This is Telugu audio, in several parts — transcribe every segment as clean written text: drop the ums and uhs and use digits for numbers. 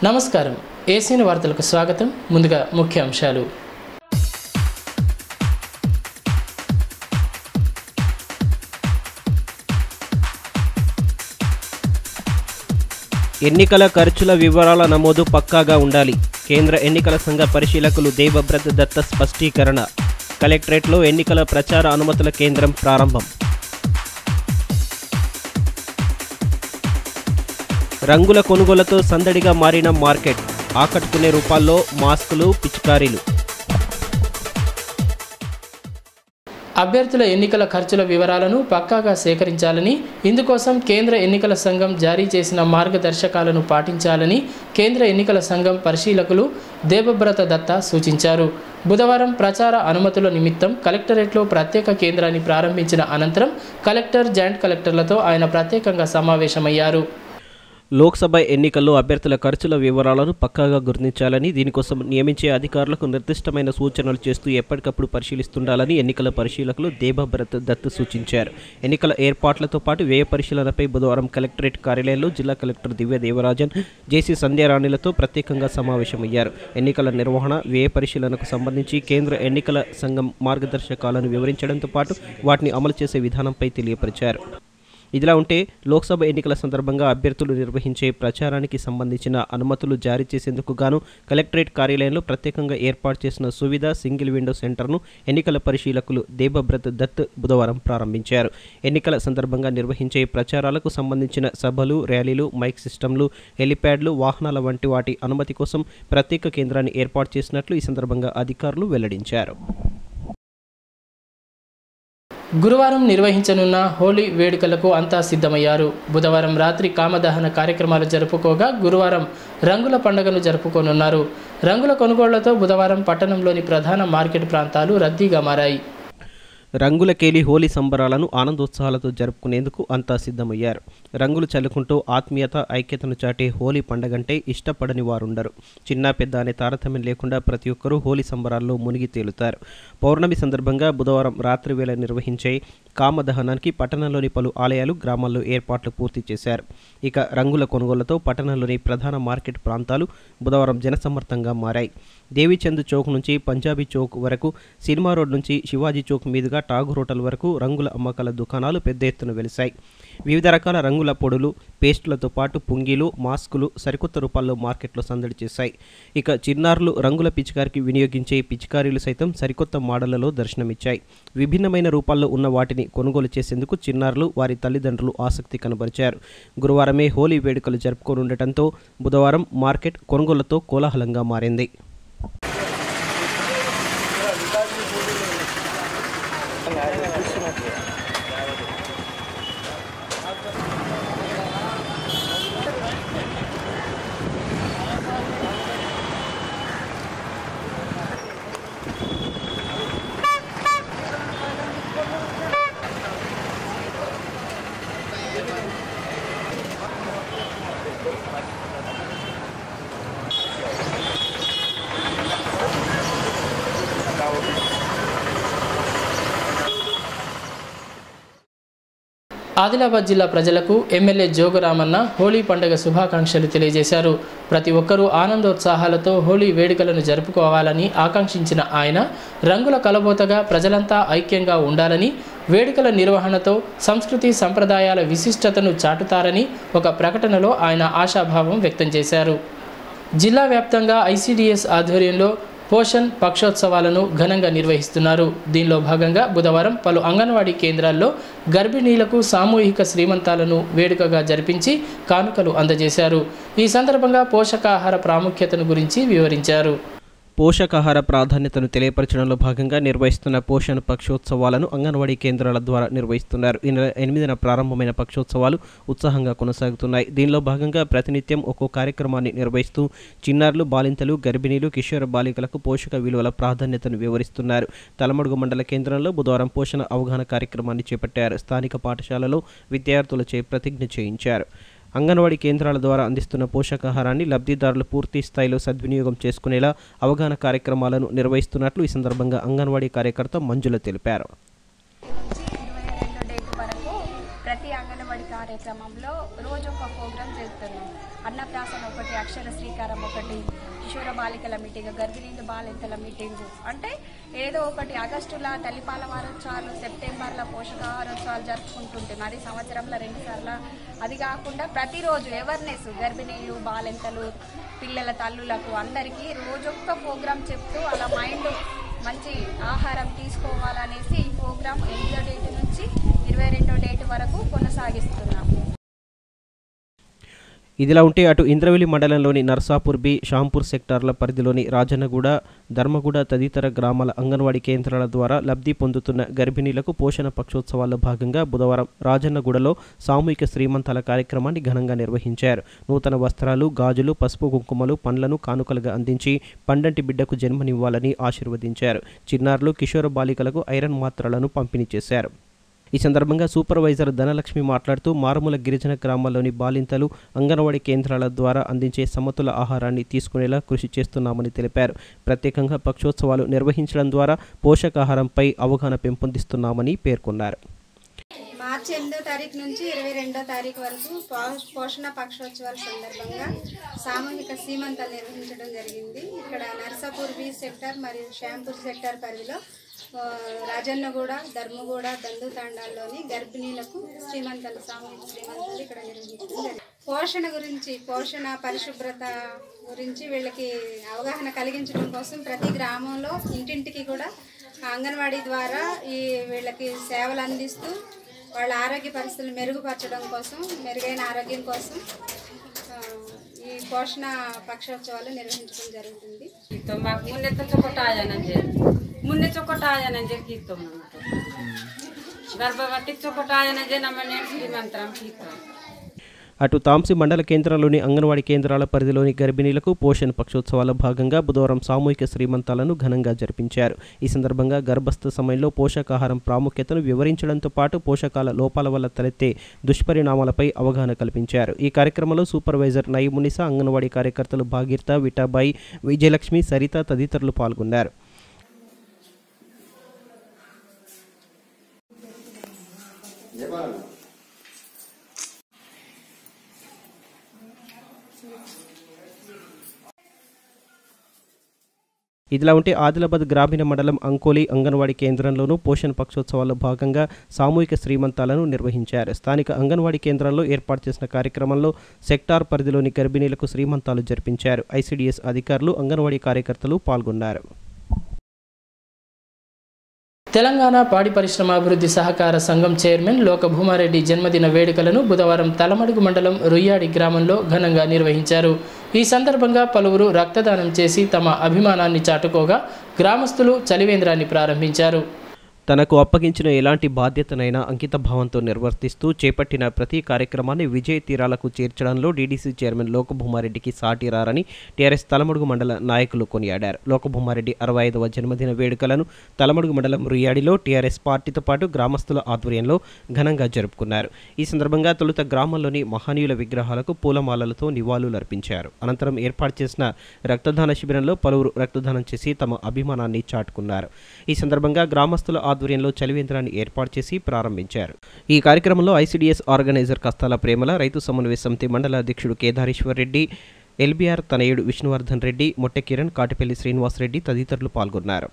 నమస్కారం ఏసీఎన్ వార్తలకు స్వాగతం. ముందుగా ముఖ్య అంశాలు. ఎన్నికల ఖర్చుల వివరాల నమోదు పక్కాగా ఉండాలి. కేంద్ర ఎన్నికల సంఘ పరిశీలకులు దేవవ్రత్ దత్త స్పష్టీకరణ. కలెక్టరేట్లో ఎన్నికల ప్రచార అనుమతుల కేంద్రం ప్రారంభం. రంగుల కొనుగోలుతో సందడిగా మారిన మార్కెట్. ఆకట్టుకునే రూపాల్లో మాస్కులు, పిచికారీలు. అభ్యర్థుల ఎన్నికల ఖర్చుల వివరాలను పక్కాగా సేకరించాలని, ఇందుకోసం కేంద్ర ఎన్నికల సంఘం జారీ చేసిన మార్గదర్శకాలను పాటించాలని కేంద్ర ఎన్నికల సంఘం పరిశీలకులు దేవవ్రత దత్త సూచించారు. బుధవారం ప్రచార అనుమతుల నిమిత్తం కలెక్టరేట్లో ప్రత్యేక కేంద్రాన్ని ప్రారంభించిన అనంతరం కలెక్టర్, జాయింట్ కలెక్టర్లతో ఆయన ప్రత్యేకంగా సమావేశమయ్యారు. లోక్సభ ఎన్నికల్లో అభ్యర్థుల ఖర్చుల వివరాలను పక్కాగా గుర్తించాలని, దీనికోసం నియమించే అధికారులకు నిర్దిష్టమైన సూచనలు చేస్తూ ఎప్పటికప్పుడు పరిశీలిస్తుండాలని ఎన్నికల పరిశీలకులు దేవవ్రత్ దత్ సూచించారు. ఎన్నికల ఏర్పాట్లతో పాటు వ్యయ పరిశీలనపై బుధవారం కలెక్టరేట్ కార్యాలయంలో జిల్లా కలెక్టర్ దివ్య దేవరాజన్, జేసీ సంధ్యారాణిలతో ప్రత్యేకంగా సమావేశమయ్యారు. ఎన్నికల నిర్వహణ, వ్యయ పరిశీలనకు సంబంధించి కేంద్ర ఎన్నికల సంఘం మార్గదర్శకాలను వివరించడంతో పాటు వాటిని అమలు చేసే విధానంపై తెలియపరిచారు. ఇదిలా ఉంటే లోక్సభ ఎన్నికల సందర్భంగా అభ్యర్థులు నిర్వహించే ప్రచారానికి సంబంధించిన అనుమతులు జారీ చేసేందుకు గాను కలెక్టరేట్ కార్యాలయంలో ప్రత్యేకంగా ఏర్పాటు చేసిన సువిధ సింగిల్ విండో సెంటర్ను ఎన్నికల పరిశీలకులు దేవవ్రత్ దత్ బుధవారం ప్రారంభించారు. ఎన్నికల సందర్భంగా నిర్వహించే ప్రచారాలకు సంబంధించిన సభలు, ర్యాలీలు, మైక్ సిస్టంలు, హెలిప్యాడ్లు, వాహనాల వంటి వాటి అనుమతి కోసం ప్రత్యేక కేంద్రాన్ని ఏర్పాటు చేసినట్లు ఈ సందర్భంగా అధికారులు వెల్లడించారు. గురువారం నిర్వహించనున్న హోలీ వేడుకలకు అంతా సిద్ధమయ్యారు. బుధవారం రాత్రి కామదహన కార్యక్రమాలు జరుపుకోగా గురువారం రంగుల పండుగను జరుపుకోనున్నారు. రంగుల కొనుగోళ్లతో బుధవారం పట్టణంలోని ప్రధాన మార్కెట్ ప్రాంతాలు రద్దీగా మారాయి. రంగులకేలి హోలీ సంబరాలను ఆనందోత్సాహాలతో జరుపుకునేందుకు అంతా సిద్ధమయ్యారు. రంగులు చల్లుకుంటూ ఆత్మీయత, ఐక్యతను చాటే హోలీ పండగంటే ఇష్టపడని వారుండరు. చిన్న పెద్ద అనే తారతమ్యం లేకుండా ప్రతి ఒక్కరూ హోలీ సంబరాల్లో మునిగి తేలుతారు. పౌర్ణమి సందర్భంగా బుధవారం రాత్రి వేళ నిర్వహించే కామదహనానికి పట్టణంలోని పలు ఆలయాలు, గ్రామాల్లో ఏర్పాట్లు పూర్తి చేశారు. ఇక రంగుల కొనుగోళ్లతో పట్టణంలోని ప్రధాన మార్కెట్ ప్రాంతాలు బుధవారం జనసమ్మర్దంగా మారాయి. దేవీచంద్ చౌక్ నుంచి పంజాబీ చౌక్ వరకు, సినిమా రోడ్ నుంచి శివాజీ చౌక్ మీదుగా ఠాగూర్ హోటల్ వరకు రంగుల అమ్మకాల దుకాణాలు పెద్ద ఎత్తున వెలిశాయి. వివిధ రకాల రంగుల పొడులు, పేస్టులతో పాటు పుంగీలు, మాస్కులు సరికొత్త రూపాల్లో మార్కెట్లో సందడి చేశాయి. ఇక చిన్నారులు రంగుల పిచికారికి వినియోగించే పిచికారీలు సైతం సరికొత్త మోడళ్లలో దర్శనమిచ్చాయి. విభిన్నమైన రూపాల్లో ఉన్న వాటిని కొనుగోలు చేసేందుకు చిన్నారులు, వారి తల్లిదండ్రులు ఆసక్తి కనబరిచారు. గురువారమే హోలీ వేడుకలు జరుపుకోనుండటంతో బుధవారం మార్కెట్ కొనుగోళ్లతో కోలాహలంగా మారింది. ఆదిలాబాద్ జిల్లా ప్రజలకు ఎమ్మెల్యే జోగురామన్న హోలీ పండుగ శుభాకాంక్షలు తెలియజేశారు. ప్రతి ఒక్కరూ ఆనందోత్సాహాలతో హోలీ వేడుకలను జరుపుకోవాలని ఆకాంక్షించిన ఆయన రంగుల కలబోతగా ప్రజలంతా ఐక్యంగా ఉండాలని, వేడుకల నిర్వహణతో సంస్కృతి సంప్రదాయాల విశిష్టతను చాటుతారని ఒక ప్రకటనలో ఆయన ఆశాభావం వ్యక్తం చేశారు. జిల్లా వ్యాప్తంగా ఐసీడీఎస్ ఆధ్వర్యంలో పోషణ్ పక్షోత్సవాలను ఘనంగా నిర్వహిస్తున్నారు. దీనిలో భాగంగా బుధవారం పలు అంగన్వాడీ కేంద్రాల్లో గర్భిణీలకు సామూహిక శ్రీమంతాలను వేడుకగా జరిపించి కానుకలు అందజేశారు. ఈ సందర్భంగా పోషకాహార ప్రాముఖ్యతను గురించి వివరించారు. పోషకాహార ప్రాధాన్యతను తెలియపరచడంలో భాగంగా నిర్వహిస్తున్న పోషణ పక్షోత్సవాలను అంగన్వాడీ కేంద్రాల ద్వారా నిర్వహిస్తున్నారు. ఈ నెల 8న ప్రారంభమైన పక్షోత్సవాలు ఉత్సాహంగా కొనసాగుతున్నాయి. దీనిలో భాగంగా ప్రతినిత్యం ఒక్కో కార్యక్రమాన్ని నిర్వహిస్తూ చిన్నారులు, బాలింతలు, గర్భిణీలు, కిషోర బాలికలకు పోషక విలువల ప్రాధాన్యతను వివరిస్తున్నారు. తలమడుగు మండల కేంద్రంలో బుధవారం పోషణ అవగాహన కార్యక్రమాన్ని చేపట్టారు. స్థానిక పాఠశాలలో విద్యార్థులచే ప్రతిజ్ఞ చేయించారు. అంగన్వాడీ కేంద్రాల ద్వారా అందిస్తున్న పోషకాహారాన్ని లబ్ధిదారులు పూర్తి స్థాయిలో సద్వినియోగం చేసుకునేలా అవగాహన కార్యక్రమాలను నిర్వహిస్తున్నట్లు ఈ సందర్భంగా అంగన్వాడీ కార్యకర్త మంజుల తెలిపారు. ప్రతి అంగన్వాడీ కార్యక్రమంలో రోజు ఒక ప్రోగ్రాం చేస్తున్నాం. అన్నప్రాసన ఒకటి అక్షర శ్రీకారం ఒకటి, కిషోర బాలికల మీటింగ్, గర్భిణీలు బాలింతల మీటింగ్. అంటే ఏదో ఒకటి ఆగస్టులో తల్లిపాల వారోత్సవాలు, సెప్టెంబర్లో పోషకాహారోత్సవాలు జరుపుకుంటుంటాం. అది సంవత్సరంలో 2 సార్లు. అది కాకుండా ప్రతిరోజు అవేర్నెస్, గర్భిణీలు బాలింతలు పిల్లల తల్లులకు అందరికీ రోజొక్క ప్రోగ్రాం చెప్తూ అలా మైండ్ మంచి ఆహారం తీసుకోవాలనేసి ఈ ప్రోగ్రాం 8వ డేట్ నుంచి 22వ డేట్ వరకు కొనసాగిస్తున్నాము. ఇదిలా ఉంటే అటు ఇంద్రవెల్లి మండలంలోని నర్సాపూర్ బి, షాంపూర్ సెక్టార్ల పరిధిలోని రాజన్నగూడ, ధర్మగూడ తదితర గ్రామాల అంగన్వాడీ కేంద్రాల ద్వారా లబ్ధి పొందుతున్న గర్భిణీలకు పోషణ పక్షోత్సవాల్లో భాగంగా బుధవారం రాజన్నగూడలో సామూహిక శ్రీమంతాల కార్యక్రమాన్ని ఘనంగా నిర్వహించారు. నూతన వస్త్రాలు, గాజులు, పసుపు కుంకుమలు, పండ్లను కానుకలుగా అందించి పండంటి బిడ్డకు జన్మనివ్వాలని ఆశీర్వదించారు. చిన్నారులు, కిషోర బాలికలకు ఐరన్ మాత్రలను పంపిణీ చేశారు. ఈ సందర్భంగా సూపర్వైజర్ ధనలక్ష్మి మాట్లాడుతూ మారుమూల గిరిజన గ్రామాల్లోని బాలింతలు అంగన్వాడీ కేంద్రాల ద్వారా అందించే సమతుల ఆహారాన్ని తీసుకునేలా కృషి చేస్తున్నామని తెలిపారు. ప్రత్యేకంగా పక్షోత్సవాలు నిర్వహించడం ద్వారా పోషకాహారంపై అవగాహన పెంపొందిస్తున్నామని పేర్కొన్నారు. మార్చి 8వ తారీఖు నుంచి 22వ తారీఖు వరకు పోషణ పక్షోత్సవాల సందర్భంగా సామూహిక సీమంతాలు నిర్వహించడం జరిగింది. ఇక్కడ నర్సాపూర్ బి సెక్టర్ మరియు షాంపూర్ సెక్టర్ పరిధిలో రాజన్నగూడ, ధర్మగూడ, దందుతాండాల్లోని గర్భిణీలకు శ్రీమంతాలు, సామూహిక శ్రీమంతాలు ఇక్కడ నిర్వహించడం జరిగింది. పోషణ గురించి, పోషణ పరిశుభ్రత గురించి వీళ్ళకి అవగాహన కలిగించడం కోసం ప్రతి గ్రామంలో ఇంటింటికి కూడా అంగన్వాడీ ద్వారా వీళ్ళకి సేవలు అందిస్తూ వాళ్ళ ఆరోగ్య పరిస్థితులు మెరుగుపరచడం కోసం, మెరుగైన ఆరోగ్యం కోసం ఈ పోషణ పక్షోత్సవాలు నిర్వహించడం జరుగుతుంది. मुन्ने चोकोटायन जे कीतो गर्भवती चोकोटायन जे नमने श्रीमंतరం कीतो. అటు తాంసి మండల కేంద్రంలోని అంగన్వాడీ కేంద్రాల పరిధిలోని గర్భిణీలకు పోషణ పక్షోత్సవాల భాగంగా బుధవారం సామూహిక శ్రీమంతాలను ఘనంగా జరిపించారు. ఈ సందర్భంగా గర్భస్థ సమయంలో పోషకాహారం ప్రాముఖ్యతను వివరించడంతో పాటు పోషకాల లోపాల వల్ల తలెత్తే దుష్పరిణామాలపై అవగాహన కల్పించారు. ఈ కార్యక్రమంలో సూపర్వైజర్ నయీమునిసా, అంగన్వాడీ కార్యకర్తలు భాగీరథ, విటాబాయి, విజయలక్ష్మి, సరిత తదితరులు పాల్గొన్నారు. ఇదిలా ఉంటే ఆదిలాబాద్ గ్రామీణ మండలం అంకోలి అంగన్వాడీ కేంద్రంలోనూ పోషణ పక్షోత్సవాల్లో భాగంగా సామూహిక శ్రీమంతాలను నిర్వహించారు. స్థానిక అంగన్వాడీ కేంద్రంలో ఏర్పాటు చేసిన కార్యక్రమంలో సెక్టార్ పరిధిలోని గర్భిణీలకు శ్రీమంతాలు జరిపించారు. ఐసీడీఎస్ అధికారులు, అంగన్వాడీ కార్యకర్తలు పాల్గొన్నారు. తెలంగాణ పాడి పరిశ్రమ అభివృద్ధి సహకార సంఘం చైర్మన్ లోక భూమారెడ్డి జన్మదిన వేడుకలను బుధవారం తలమడుగు మండలం రుయ్యాడి గ్రామంలో ఘనంగా నిర్వహించారు. ఈ సందర్భంగా పలువురు రక్తదానం చేసి తమ అభిమానాన్ని చాటుకోగా గ్రామస్తులు చలివేంద్రాన్ని ప్రారంభించారు. తనకు అప్పగించిన ఎలాంటి బాధ్యతనైనా అంకితభావంతో నిర్వర్తిస్తూ చేపట్టిన ప్రతి కార్యక్రమాన్ని విజయ తీరాలకు చేర్చడంలో డీడీసీ చైర్మన్ లోకభూమారెడ్డికి సాటి రారని టీఆర్ఎస్ తలమడుగు మండల నాయకులు కొనియాడారు. లోకభూమారెడ్డి 65వ జన్మదిన వేడుకలను తలమడుగు మండలం రుయ్యాడిలో టీఆర్ఎస్ పార్టీతో పాటు గ్రామస్తుల ఆధ్వర్యంలో ఘనంగా జరుపుకున్నారు. ఈ సందర్భంగా తొలుత గ్రామంలోని మహనీయుల విగ్రహాలకు పూలమాలలతో నివాళులర్పించారు. అనంతరం ఏర్పాటు చేసిన రక్తదాన శిబిరంలో పలువురు రక్తదానం చేసి తమ అభిమానాన్ని చాటుకున్నారు. ఈ సందర్భంగా గ్రామస్తుల ఆధ్వర్యంలో చలివేంద్రాన్ని ఏర్పాటు చేసి ప్రారంభించారు. ఈ కార్యక్రమంలో ఐసీడీఎస్ ఆర్గనైజర్ కస్తాల ప్రేమల, రైతు సమన్వయ సమితి మండల అధ్యక్షుడు కేదారేశ్వర్ రెడ్డి, ఎల్బీఆర్ తనయుడు విష్ణువర్ధన్ రెడ్డి, మొట్టె కిరణ్, కాటిపల్లి శ్రీనివాస్ రెడ్డి తదితరులు పాల్గొన్నారు.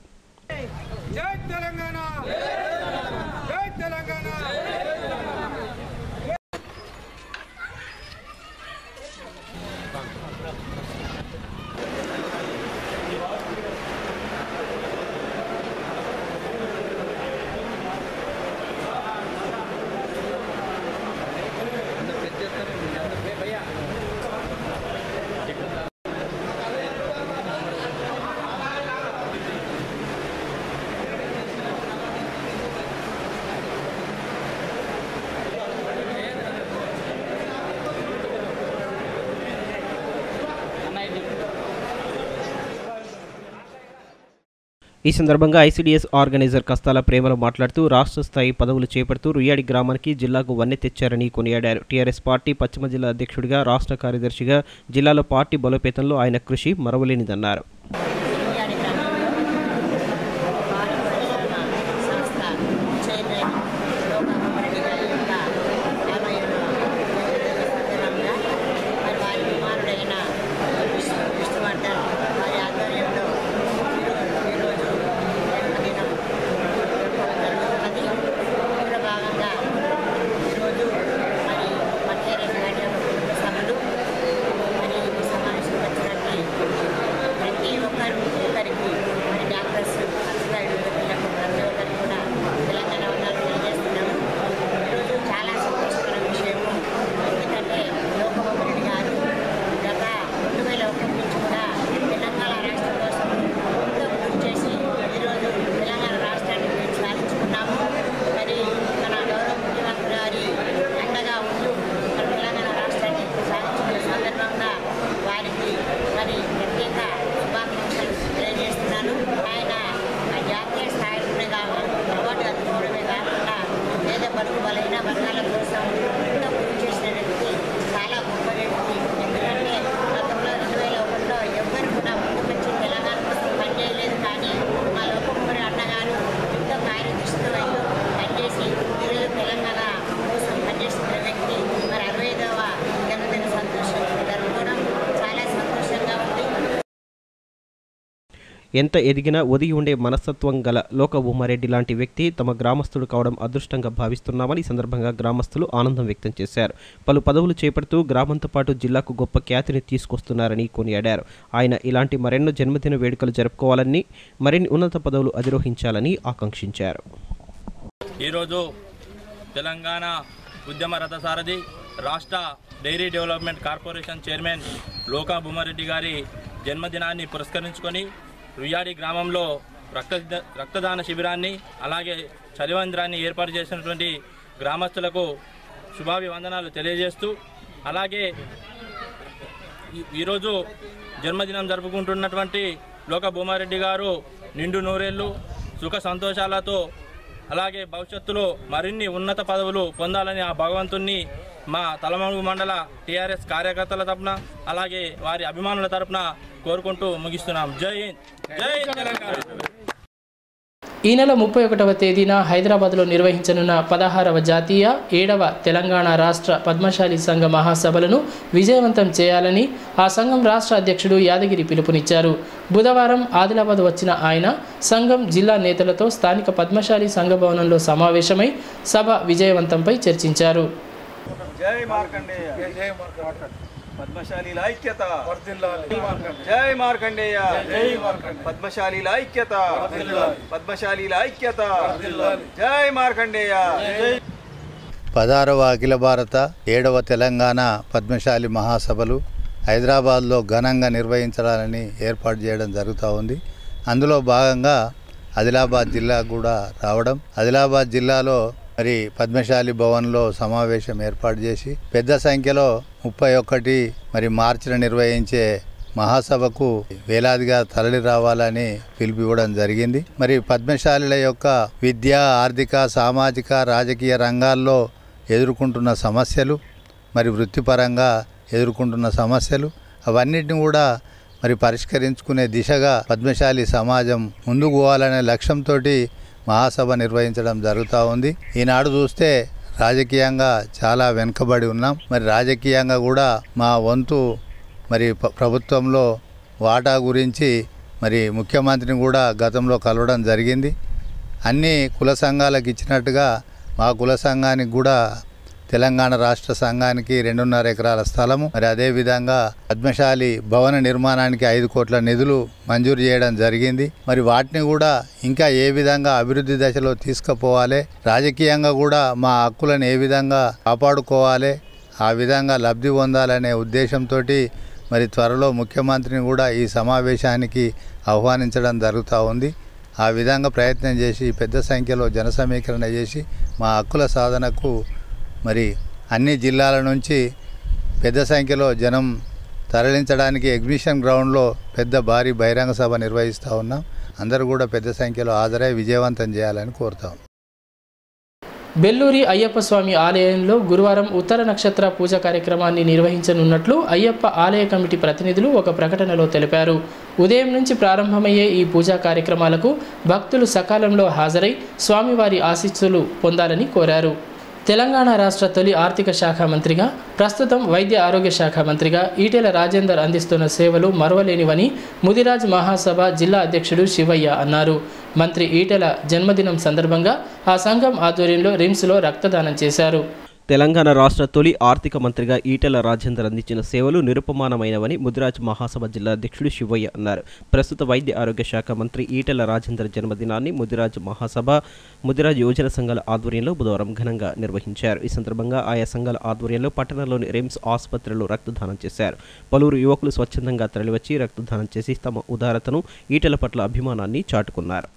ఈ సందర్భంగా ఐసీడీఎస్ ఆర్గనైజర్ కస్తాల ప్రేమలు మాట్లాడుతూ రాష్ట్ర స్థాయి పదవులు చేపడుతూ రుయ్యాడి గ్రామానికి జిల్లాకు వన్నె తెచ్చారని కొనియాడారు. టీఆర్ఎస్ పార్టీ పశ్చిమ జిల్లా అధ్యక్షుడిగా, రాష్ట్ర కార్యదర్శిగా జిల్లాలో పార్టీ బలోపేతంలో ఆయన కృషి మరవలేనిదన్నారు. ఎంత ఎదిగినా ఒదిగి ఉండే మనస్తత్వం గల లోకభూమారెడ్డి లాంటి వ్యక్తి తమ గ్రామస్తుడు కావడం అదృష్టంగా భావిస్తున్నామని ఈ సందర్భంగా గ్రామస్తులు ఆనందం వ్యక్తం చేశారు. పలు పదవులు చేపడుతూ గ్రామంతో పాటు జిల్లాకు గొప్ప ఖ్యాతిని తీసుకొస్తున్నారని కొనియాడారు. ఆయన ఇలాంటి మరెన్నో జన్మదిన వేడుకలు జరుపుకోవాలని, మరిన్ని ఉన్నత పదవులు అధిరోహించాలని ఆకాంక్షించారు. ఈరోజు తెలంగాణ ఉద్యమ రథసారథి రాష్ట్ర డైరీ డెవలప్మెంట్ కార్పొరేషన్ చైర్మన్ లోకా భూమారెడ్డి గారి జన్మదినాన్ని పురస్కరించుకొని రుయ్యాడి గ్రామంలో రక్తదాన శిబిరాన్ని అలాగే చలివంద్రాన్ని ఏర్పాటు చేసినటువంటి గ్రామస్తులకు శుభాభివందనాలు తెలియజేస్తూ, అలాగే ఈరోజు జన్మదినం జరుపుకుంటున్నటువంటి లోకా భూమారెడ్డి గారు నిండు నూరేళ్లు సుఖ సంతోషాలతో అలాగే భవిష్యత్తులో మరిన్ని ఉన్నత పదవులు పొందాలని ఆ భగవంతుణ్ణి మా తలమడుగు మండల టీఆర్ఎస్ కార్యకర్తల తరపున అలాగే వారి అభిమానుల తరపున కోరుకుంటూ ముగిస్తున్నాం. జై హింద్, జై తెలంగాణ. ఈ నెల 31వ తేదీన హైదరాబాద్లో నిర్వహించనున్న 16వ జాతీయ 7వ తెలంగాణ రాష్ట్ర పద్మశాలి సంఘ మహాసభలను విజయవంతం చేయాలని ఆ సంఘం రాష్ట్ర అధ్యక్షుడు యాదగిరి పిలుపునిచ్చారు. బుధవారం ఆదిలాబాద్ వచ్చిన ఆయన సంఘం జిల్లా నేతలతో స్థానిక పద్మశాలి సంఘ భవనంలో సమావేశమై సభ విజయవంతంపై చర్చించారు. జై మార్కండేయ, జై పద్మశాలీల ఐక్యత వర్ధిల్లాలి. జై మార్కండేయ, జై పద్మశాలీల ఐక్యత వర్ధిల్లాలి. పద్మశాలీల ఐక్యత వర్ధిల్లాలి. జై మార్కండేయ. 16వ అఖిల భారత 7వ తెలంగాణ పద్మశాలి మహాసభలు హైదరాబాద్లో ఘనంగా నిర్వహించాలని ఏర్పాటు చేయడం జరుగుతూ ఉంది. అందులో భాగంగా ఆదిలాబాద్ జిల్లా కూడా రావడం, ఆదిలాబాద్ జిల్లాలో మరి పద్మశాలి భవన్లో సమావేశం ఏర్పాటు చేసి పెద్ద సంఖ్యలో 31 మరి మార్చిలో నిర్వహించే మహాసభకు వేలాదిగా తరలి రావాలని పిలుపునివ్వడం జరిగింది. మరి పద్మశాలిల యొక్క విద్య, ఆర్థిక, సామాజిక, రాజకీయ రంగాల్లో ఎదుర్కొంటున్న సమస్యలు, మరి వృత్తిపరంగా ఎదుర్కొంటున్న సమస్యలు అవన్నిటిని కూడా మరి పరిష్కరించుకునే దిశగా పద్మశాలి సమాజం ముందుకు పోవాలనే లక్ష్యంతో మహాసభ నిర్వహించడం జరుగుతూ ఉంది. ఈనాడు చూస్తే రాజకీయంగా చాలా వెనుకబడి ఉన్నాం. మరి రాజకీయంగా కూడా మా వంతు మరి ప్రభుత్వంలో వాటా గురించి మరి ముఖ్యమంత్రిని కూడా గతంలో కలవడం జరిగింది. అన్ని కుల సంఘాలకు ఇచ్చినట్టుగా మా కుల సంఘానికి కూడా తెలంగాణ రాష్ట్ర సంఘానికి 2.5 ఎకరాల స్థలము, మరి అదేవిధంగా పద్మశాలి భవన నిర్మాణానికి 5 కోట్ల నిధులు మంజూరు చేయడం జరిగింది. మరి వాటిని కూడా ఇంకా ఏ విధంగా అభివృద్ధి దశలో తీసుకుపోవాలి, రాజకీయంగా కూడా మా హక్కులను ఏ విధంగా కాపాడుకోవాలి, ఆ విధంగా లబ్ధి పొందాలనే ఉద్దేశంతో మరి త్వరలో ముఖ్యమంత్రిని కూడా ఈ సమావేశానికి ఆహ్వానించడం జరుగుతూ ఉంది. ఆ విధంగా ప్రయత్నం చేసి పెద్ద సంఖ్యలో జన సమీకరణ చేసి మా హక్కుల సాధనకు మరి అన్ని జిల్లాల నుంచి పెద్ద సంఖ్యలో జనం తరలించడానికి ఎగ్జిబిషన్ గ్రౌండ్లో పెద్ద భారీ బహిరంగ సభ నిర్వహిస్తూ ఉన్నాం. అందరూ కూడా పెద్ద సంఖ్యలో హాజరై విజయవంతం చేయాలని కోరుతాం. బెల్లూరి అయ్యప్ప స్వామి ఆలయంలో గురువారం ఉత్తర నక్షత్ర పూజ కార్యక్రమాన్ని నిర్వహించనున్నట్లు అయ్యప్ప ఆలయ కమిటీ ప్రతినిధులు ఒక ప్రకటనలో తెలిపారు. ఉదయం నుంచి ప్రారంభమయ్యే ఈ పూజా కార్యక్రమాలకు భక్తులు సకాలంలో హాజరై స్వామివారి ఆశీస్సులు పొందాలని కోరారు. తెలంగాణ రాష్ట్ర తొలి ఆర్థిక శాఖ మంత్రిగా, ప్రస్తుతం వైద్య ఆరోగ్య శాఖ మంత్రిగా ఈటెల రాజేందర్ అందిస్తున్న సేవలు మరువలేనివని ముదిరాజ్ మహాసభ జిల్లా అధ్యక్షుడు శివయ్య అన్నారు. మంత్రి ఈటెల జన్మదినం సందర్భంగా ఆ సంఘం ఆధ్వర్యంలో రిమ్స్లో రక్తదానం చేశారు. తెలంగాణ రాష్ట్ర తొలి ఆర్థిక మంత్రిగా ఈటెల రాజేందర్ అందించిన సేవలు నిరుపమానమైనవని ముదిరాజ్ మహాసభ జిల్లా అధ్యక్షుడు శివయ్య అన్నారు. ప్రస్తుత వైద్య ఆరోగ్య శాఖ మంత్రి ఈటెల రాజేందర్ జన్మదినాన్ని ముదిరాజ్ మహాసభ, ముదిరాజ్ యువజన సంఘాల ఆధ్వర్యంలో బుధవారం ఘనంగా నిర్వహించారు. ఈ సందర్భంగా ఆయా సంఘాల ఆధ్వర్యంలో పట్టణంలోని రిమ్స్ ఆసుపత్రిలో రక్తదానం చేశారు. పలువురు యువకులు స్వచ్ఛందంగా తరలివచ్చి రక్తదానం చేసి తమ ఉదారతను, ఈటెల పట్ల అభిమానాన్ని చాటుకున్నారు.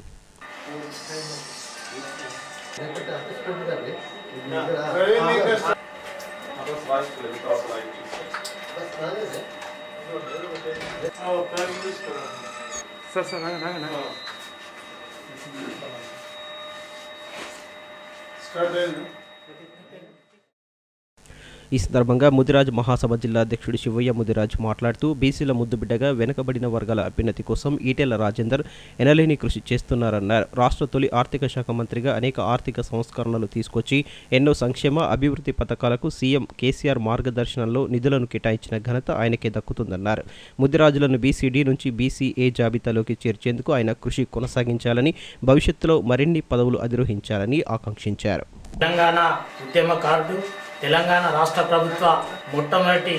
ఈ సందర్భంగా ముదిరాజ్ మహాసభ జిల్లా అధ్యక్షుడు శివయ్య ముదిరాజ్ మాట్లాడుతూ బీసీల ముద్దుబిడ్డగా వెనుకబడిన వర్గాల అభ్యున్నతి కోసం ఈటెల రాజేందర్ ఎనలేని కృషి చేస్తున్నారన్నారు. రాష్ట్ర తొలి ఆర్థిక శాఖ మంత్రిగా అనేక ఆర్థిక సంస్కరణలు తీసుకొచ్చి ఎన్నో సంక్షేమ అభివృద్ధి పథకాలకు సీఎం కేసీఆర్ మార్గదర్శనంలో నిధులను కేటాయించిన ఘనత ఆయనకే దక్కుతుందన్నారు. ముదిరాజులను బీసీడీ నుంచి బీసీఏ జాబితాలోకి చేర్చేందుకు ఆయన కృషి కొనసాగించాలని, భవిష్యత్తులో మరిన్ని పదవులు అధిరోహించాలని ఆకాంక్షించారు. తెలంగాణ ఉద్యమకారుడు, తెలంగాణ రాష్ట్ర ప్రభుత్వ మొట్టమొదటి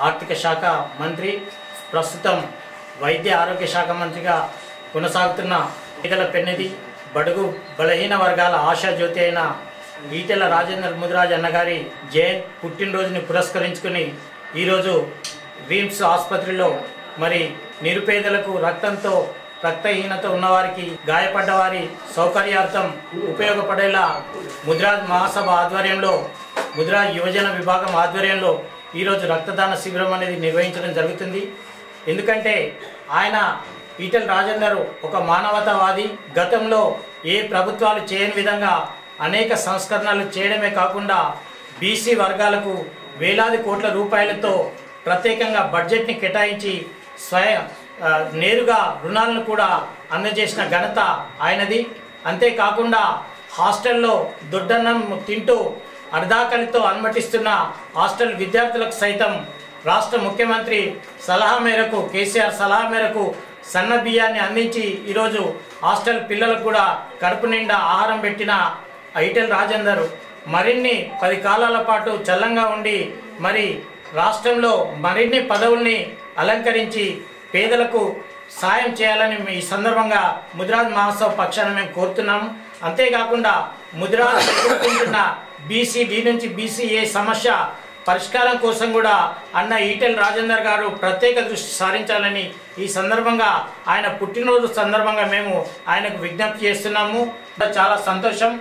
ఆర్థిక శాఖ మంత్రి, ప్రస్తుతం వైద్య ఆరోగ్య శాఖ మంత్రిగా కొనసాగుతున్న ఈటెల పెన్నిధి, బడుగు బలహీన వర్గాల ఆశాజ్యోతి అయిన ఈటెల రాజేందర్ ముదిరాజ్ అన్నగారి జయంతి పుట్టినరోజుని పురస్కరించుకుని ఈరోజు రిమ్స్ ఆసుపత్రిలో మరి నిరుపేదలకు రక్తహీనత ఉన్నవారికి, గాయపడ్డ వారి సౌకర్యార్థం ఉపయోగపడేలా ముదిరాజ్ మహాసభ ఆధ్వర్యంలో, ముదిరాజ్ యువజన విభాగం ఆధ్వర్యంలో ఈరోజు రక్తదాన శిబిరం అనేది నిర్వహించడం జరుగుతుంది. ఎందుకంటే ఆయన ఈటెల రాజేందర్ ఒక మానవతావాది. గతంలో ఏ ప్రభుత్వాలు చేయని విధంగా అనేక సంస్కరణలు చేయడమే కాకుండా బీసీ వర్గాలకు వేలాది కోట్ల రూపాయలతో ప్రత్యేకంగా బడ్జెట్ని కేటాయించి నేరుగా రుణాలను కూడా అందజేసిన ఘనత ఆయనది. అంతేకాకుండా హాస్టల్లో దొడ్డన్నం తింటూ అర్ధాకలితో అనుమతిస్తున్న హాస్టల్ విద్యార్థులకు సైతం రాష్ట్ర ముఖ్యమంత్రి సలహా మేరకు, కేసీఆర్ సలహా మేరకు సన్న బియ్యాన్ని అందించి ఈరోజు హాస్టల్ పిల్లలకు కూడా కడుపు నిండా ఆహారం పెట్టిన ఈటెల రాజేందర్ మరిన్ని 10 కాలాల పాటు చల్లంగా ఉండి మరి రాష్ట్రంలో మరిన్ని పదవుల్ని అలంకరించి పేదలకు సాయం చేయాలని ఈ సందర్భంగా ముదిరాజ్ మహాసభ పక్షాన మేము కోరుతున్నాము. అంతేకాకుండా ముదిరాజ్ ఎదుర్కొంటున్న బీసీడీ నుంచి బీసీఏ సమస్య పరిష్కారం కోసం కూడా అన్న ఈటెల రాజేందర్ గారు ప్రత్యేక దృష్టి సారించాలని ఈ సందర్భంగా ఆయన పుట్టినరోజు సందర్భంగా మేము ఆయనకు విజ్ఞప్తి చేస్తున్నాము. చాలా సంతోషం.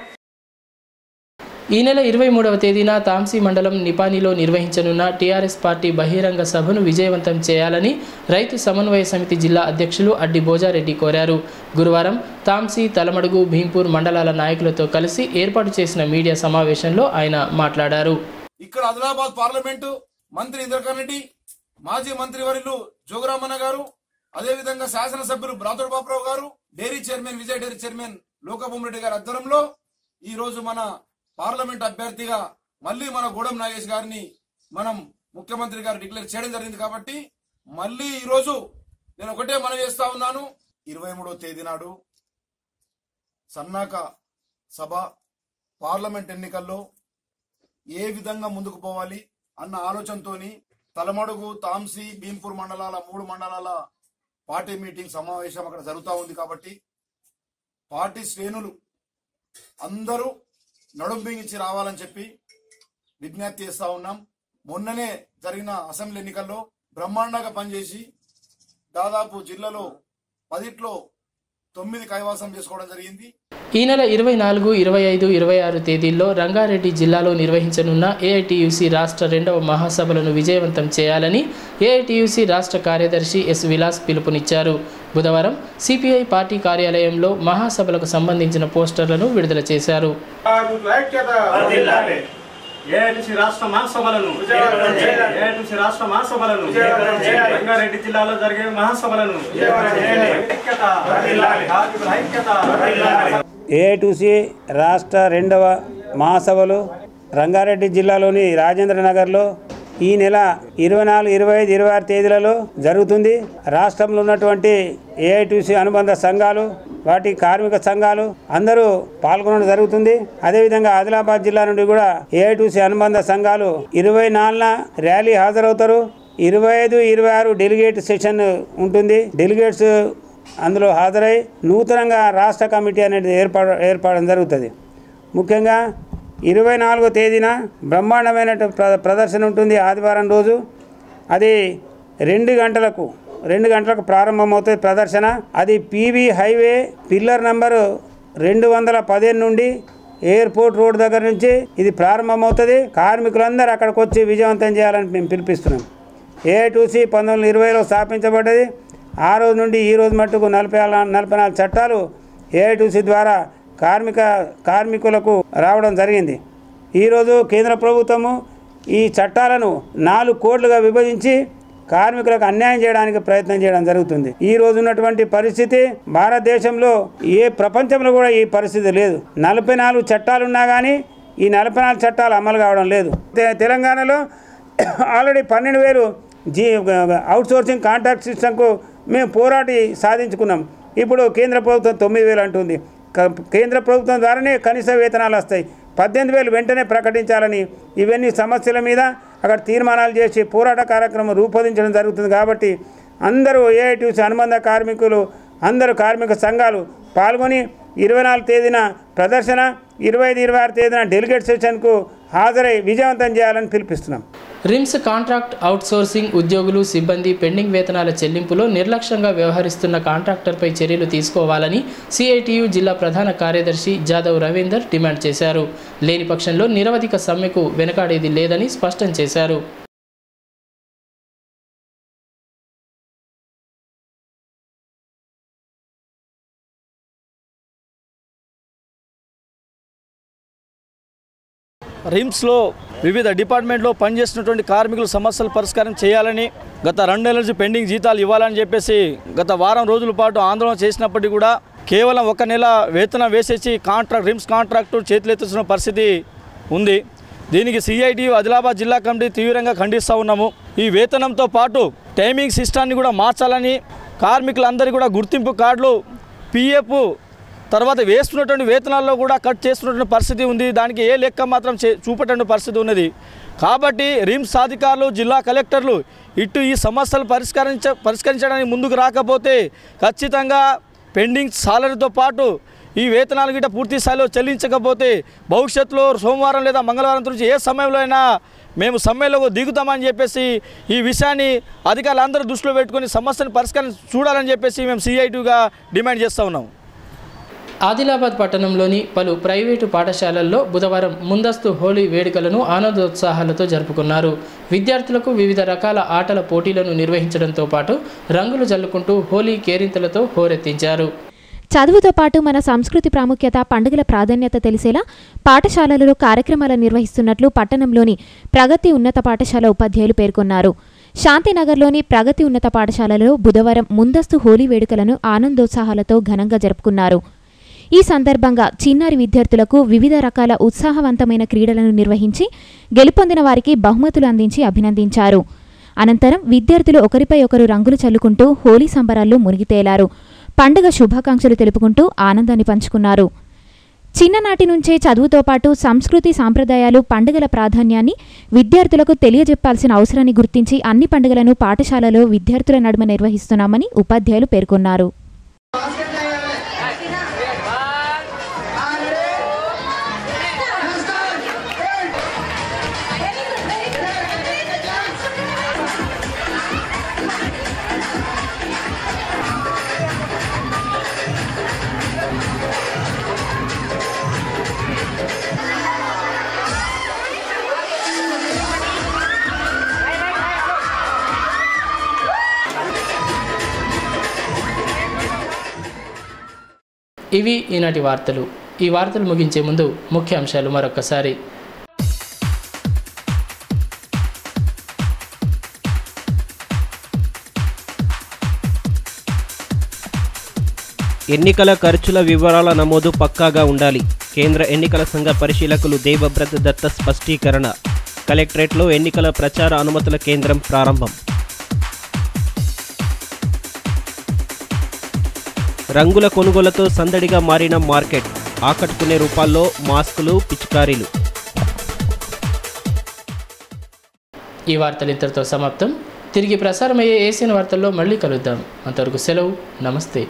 ఈ నెల 23వ తేదీన తాంసీ మండలం నిపానిలో నిర్వహించనున్న టీఆర్ఎస్ పార్టీ బహిరంగ సభను విజయవంతం చేయాలని రైతు సమన్వయ సమితి జిల్లా అధ్యక్షులు అడ్డి భోజారెడ్డి కోరారు. గురువారం తాంసీ, తలమడుగు, భీంపూర్ మండలాల నాయకులతో కలిసి ఏర్పాటు చేసిన మీడియా సమావేశంలో ఆయన మాట్లాడారు. ఇక్కడ ఆదిలాబాద్ పార్లమెంటు మంత్రి ఇంద్రకరణ్ రెడ్డి, మాజీ మంత్రివర్యులు జోగురామన్న గారు, అదేవిధంగా శాసనసభ్యులు బ్రాతోడు Bapurao garu, dairy chairman, Vijay dairy chairman లోకభూమిరెడ్డి గారి ఆధ్వర్యంలో ఈ రోజు మన పార్లమెంట్ అభ్యర్థిగా మళ్ళీ మన గూడెం నాగేష్ గారిని మనం ముఖ్యమంత్రి గారు డిక్లేర్ చేయడం జరిగింది. కాబట్టి మళ్ళీ ఈ రోజు నేను ఒకటే మనవి చేస్తా ఉన్నాను. 23వ తేదీ నాడు సన్నాక సభ పార్లమెంట్ ఎన్నికల్లో ఏ విధంగా ముందుకు పోవాలి అన్న ఆలోచనతోని తలమడుగు, తాంసీ, భీంపూర్ మండలాల 3 మండలాల పార్టీ మీటింగ్ సమావేశం అక్కడ జరుగుతూ ఉంది. కాబట్టి పార్టీ శ్రేణులు అందరూ నడుం బిగించి రావాలని చెప్పి విజ్ఞప్తి చేస్తా ఉన్నాం. మొన్ననే జరిగిన అసెంబ్లీ ఎన్నికల్లో బ్రహ్మాండంగా పనిచేసి దాదాపు జిల్లాలో 10లో 9 కైవాసం చేసుకోవడం జరిగింది. ఈ నెల 24, 25, 26 తేదీల్లో రంగారెడ్డి జిల్లాలో నిర్వహించనున్న ఏఐటీయూసీ రాష్ట్ర 2వ మహాసభలను విజయవంతం చేయాలని ఏఐటీయూసీ రాష్ట్ర కార్యదర్శి ఎస్ విలాస్ పిలుపునిచ్చారు. బుధవారం సిపిఐ పార్టీ కార్యాలయంలో మహాసభలకు సంబంధించిన పోస్టర్లను విడుదల చేశారు. రంగారెడ్డి జిల్లాలో జరిగే మహాసభలను ఏఐటీయూసీ రాష్ట్ర 2వ మహాసభలు రంగారెడ్డి జిల్లాలోని రాజేంద్ర నగర్లో ఈ నెల 24, 25, 26 తేదీలలో జరుగుతుంది. రాష్ట్రంలో ఉన్నటువంటి ఏఐటీయూసీ అనుబంధ సంఘాలు, వాటి కార్మిక సంఘాలు అందరూ పాల్గొనడం జరుగుతుంది. అదేవిధంగా ఆదిలాబాద్ జిల్లా నుండి కూడా ఏఐటీయూసీ అనుబంధ సంఘాలు 24న ర్యాలీ హాజరవుతారు. 25, 26 డెలిగేట్ సెషన్ ఉంటుంది. డెలిగేట్స్ అందులో హాజరై నూతనంగా రాష్ట్ర కమిటీ అనేది ఏర్పడడం జరుగుతుంది. ముఖ్యంగా 24వ తేదీన బ్రహ్మాండమైన ప్రదర్శన ఉంటుంది. ఆదివారం రోజు అది 2 గంటలకు ప్రారంభమవుతుంది ప్రదర్శన. అది పీవీ హైవే పిల్లర్ నెంబరు 215 నుండి ఎయిర్పోర్ట్ రోడ్ దగ్గర నుంచి ఇది ప్రారంభమవుతుంది. కార్మికులందరూ అక్కడికి వచ్చి విజయవంతం చేయాలని మేము పిలిపిస్తున్నాం. ఏఐటీయూసీ 1920లో స్థాపించబడ్డది. ఆ రోజు నుండి ఈ రోజు మట్టుకు 44 చట్టాలు ఏఐటీయూసీ ద్వారా కార్మికులకు రావడం జరిగింది. ఈరోజు కేంద్ర ప్రభుత్వము ఈ చట్టాలను 4 కోట్లుగా విభజించి కార్మికులకు అన్యాయం చేయడానికి ప్రయత్నం చేయడం జరుగుతుంది. ఈ రోజు ఉన్నటువంటి పరిస్థితి భారతదేశంలో ప్రపంచంలో కూడా ఈ పరిస్థితి లేదు. 44 చట్టాలు ఉన్నా కానీ ఈ 44 చట్టాలు అమలు కావడం లేదు. తెలంగాణలో ఆల్రెడీ 12,000 అవుట్సోర్సింగ్ కాంట్రాక్ట్ సిస్టమ్కు మేము పోరాటి సాధించుకున్నాం. ఇప్పుడు కేంద్ర ప్రభుత్వం 9,000 అంటుంది. కేంద్ర ప్రభుత్వం ద్వారానే కనీస వేతనాలు వస్తాయి. 18,000 వెంటనే ప్రకటించాలని ఇవన్నీ సమస్యల మీద అక్కడ తీర్మానాలు చేసి పోరాట కార్యక్రమం రూపొందించడం జరుగుతుంది. కాబట్టి అందరూ ఏఐటీసీ అనుబంధ కార్మికులు అందరూ కార్మిక సంఘాలు పాల్గొని 24 తేదీన ప్రదర్శన, 25-26 తేదీన డెలిగేట్ సెషన్కు హాజరై విజయవంతం చేయాలని పిలుపుస్తున్నాం. రిమ్స్ కాంట్రాక్ట్ అవుట్సోర్సింగ్ ఉద్యోగులు సిబ్బంది పెండింగ్ వేతనాల చెల్లింపులో నిర్లక్ష్యంగా వ్యవహరిస్తున్న కాంట్రాక్టర్పై చర్యలు తీసుకోవాలని సిఐటియు జిల్లా ప్రధాన కార్యదర్శి జాదవ్ రవీందర్ డిమాండ్ చేశారు. లేని పక్షంలో నిరవధిక సమ్మెకు వెనకాడేది లేదని స్పష్టం చేశారు. రిమ్స్లో వివిధ డిపార్ట్మెంట్లో పనిచేస్తున్నటువంటి కార్మికుల సమస్యలు పరిష్కారం చేయాలని, గత 2 నెలల నుంచి పెండింగ్ జీతాలు ఇవ్వాలని చెప్పేసి గత వారం రోజుల పాటు ఆందోళన చేసినప్పటికీ కూడా కేవలం 1 నెల వేతనం వేసేసి రిమ్స్ కాంట్రాక్టు చేతులెత్తుతున్న పరిస్థితి ఉంది. దీనికి సిఐటియు ఆదిలాబాద్ జిల్లా కమిటీ తీవ్రంగా ఖండిస్తూ ఉన్నాము. ఈ వేతనంతో పాటు టైమింగ్ సిస్టాన్ని కూడా మార్చాలని, కార్మికులందరికీ కూడా గుర్తింపు కార్డులు, పిఎఫ్ తర్వాత వేస్తున్నటువంటి వేతనాల్లో కూడా కట్ చేస్తున్నటువంటి పరిస్థితి ఉంది. దానికి ఏ లెక్క మాత్రం చూపేటువంటి పరిస్థితి ఉన్నది. కాబట్టి రిమ్స్ అధికారులు, జిల్లా కలెక్టర్లు ఇటు ఈ సమస్యలు పరిష్కరించడానికి ముందుకు రాకపోతే ఖచ్చితంగా పెండింగ్ సాలరీతో పాటు ఈ వేతనాలు గిట్ట పూర్తి స్థాయిలో చెల్లించకపోతే భవిష్యత్తులో సోమవారం లేదా మంగళవారం నుంచి ఏ సమయంలో అయినా మేము సమ్మెలో దిగుతామని చెప్పేసి ఈ విషయాన్ని అధికారులందరూ దృష్టిలో పెట్టుకొని సమస్యను పరిష్కారం చూడాలని చెప్పేసి మేము సిఐటిగా డిమాండ్ చేస్తూ ఉన్నాం. ఆదిలాబాద్ పట్టణంలోని పలు ప్రైవేటు పాఠశాలల్లో బుధవారం ముందస్తు హోలీ వేడుకలను ఆనందోత్సాహాలతో జరుపుకున్నారు. విద్యార్థులకు వివిధ రకాల ఆటల పోటీలను నిర్వహించడంతో పాటు రంగులు జల్లుకుంటూ హోలీ కేరింతలతో హోరెత్తించారు. చదువుతో పాటు మన సంస్కృతి ప్రాముఖ్యత, పండుగల ప్రాధాన్యత తెలిసేలా పాఠశాలలలో కార్యక్రమాలు నిర్వహిస్తున్నట్లు పట్టణంలోని ప్రగతి ఉన్నత పాఠశాల ఉపాధ్యాయులు పేర్కొన్నారు. శాంతినగర్లోని ప్రగతి ఉన్నత పాఠశాలలో బుధవారం ముందస్తు హోలీ వేడుకలను ఆనందోత్సాహాలతో ఘనంగా జరుపుకున్నారు. ఈ సందర్భంగా చిన్నారి విద్యార్థులకు వివిధ రకాల ఉత్సాహవంతమైన క్రీడలను నిర్వహించి గెలుపొందిన వారికి బహుమతులు అందించి అభినందించారు. అనంతరం విద్యార్థులు ఒకరిపై ఒకరు రంగులు చల్లుకుంటూ హోలీ సంబరాల్లో మునిగితేలారు. పండుగ శుభాకాంక్షలు తెలుపుకుంటూ ఆనందాన్ని పంచుకున్నారు. చిన్ననాటి నుంచే చదువుతో పాటు సంస్కృతి సాంప్రదాయాలు, పండుగల ప్రాధాన్యాన్ని విద్యార్థులకు తెలియజెప్పాల్సిన అవసరాన్ని గుర్తించి అన్ని పండుగలను పాఠశాలలో విద్యార్థుల నడుమ నిర్వహిస్తున్నామని ఉపాధ్యాయులు పేర్కొన్నారు. ఇవి ఈనాటి వార్తలు. ఈ వార్తలు ముగించే ముందు ముఖ్య అంశాలు మరొకసారి. ఎన్నికల ఖర్చుల వివరాల నమోదు పక్కాగా ఉండాలి. కేంద్ర ఎన్నికల సంఘ పరిశీలకులు దేవవ్రత్ దత్త స్పష్టీకరణ. కలెక్టరేట్లో ఎన్నికల ప్రచార అనుమతుల కేంద్రం ప్రారంభం. రంగుల కొనుగోలుతో సందడిగా మారిన మార్కెట్. ఆకట్టుకునే రూపాల్లో మాస్కులు, పిచికారీలు. ఈ వార్తలు ఇంతటితో సమాప్తం. తిరిగి ప్రసారమయ్యే ఏసీఎన్ వార్తల్లో మళ్ళీ కలుద్దాం. అంతవరకు సెలవు. నమస్తే.